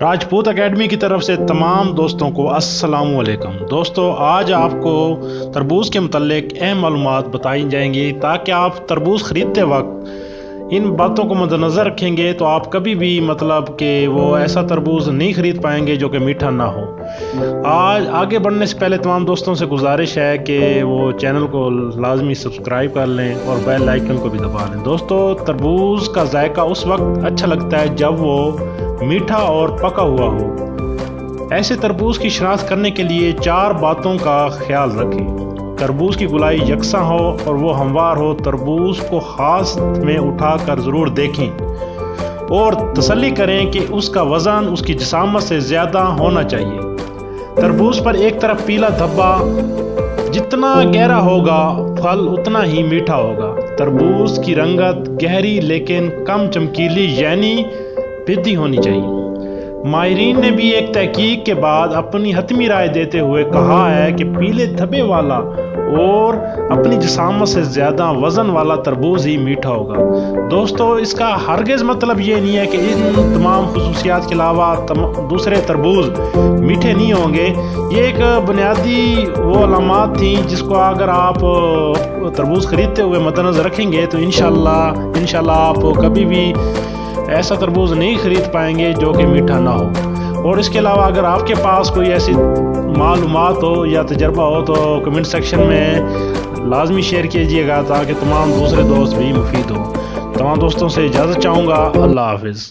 Rajput academy کی طرف سے تمام دوستوں کو السلام علیکم۔ دوستو، آج آپ کو تربوز کے متعلق اہم معلومات بتائی جائیں گی تاکہ آپ تربوز خریدتے وقت ان باتوں کو مد نظر رکھیں گے تو آپ کبھی بھی کہ وہ ایسا تربوز نہیں خرید پائیں گے جو کہ میٹھا نہ ہو۔ آج آگے بڑھنے سے پہلے تمام دوستوں سے گزارش ہے کہ وہ چینل کو لازمی سبسکرائب کر لیں اور بیل آئیکن کو بھی دبا لیں۔ دوستو، تربوز کا ذائقہ اس وقت اچھا لگتا ہے جب وہ میٹھا اور پکا ہوا ہو۔ ایسے تربوز کی شناخت کرنے کے لیے 4 باتوں کا خیال رکھیں۔ تربوز کی گولائی یکساں ہو اور وہ ہموار ہو۔ تربوز کو ہاتھ میں اٹھا کر ضرور دیکھیں اور تسلی کریں کہ اس کا وزن اس کی جسامت سے زیادہ ہونا چاہیے۔ تربوز پر ایک طرف پیلا دھبا جتنا گہرا ہوگا پھل اتنا ہی میٹھا ہوگا۔ تربوز کی رنگت گہری لیکن کم چمکیلی یعنی پھدی ہونی چاہیے۔ ماہرین نے بھی ایک تحقیق کے بعد اپنی حتمی رائے دیتے ہوئے کہا ہے کہ پیلے دھبے والا اور اپنی جسامت سے زیادہ وزن والا تربوز ہی میٹھا ہوگا۔ دوستو، اس کا ہرگز مطلب یہ نہیں ہے کہ ان تمام خصوصیات کے علاوہ دوسرے تربوز میٹھے نہیں ہوں گے۔ یہ ایک بنیادی وہ علامات تھیں جس کو اگر آپ تربوز خریدتے ہوئے مد نظر رکھیں گے تو انشاءاللہ آپ کبھی بھی ایسا تربوز نہیں خرید پائیں گے جو کہ میٹھا نہ ہو۔ اور اس کے علاوہ اگر آپ کے پاس کوئی ایسی معلومات ہو یا تجربہ ہو تو کمنٹ سیکشن میں لازمی شیئر کیجیے گا تاکہ تمام دوسرے دوست بھی مفید ہوں۔ تمام دوستوں سے اجازت چاہوں گا۔ اللہ حافظ۔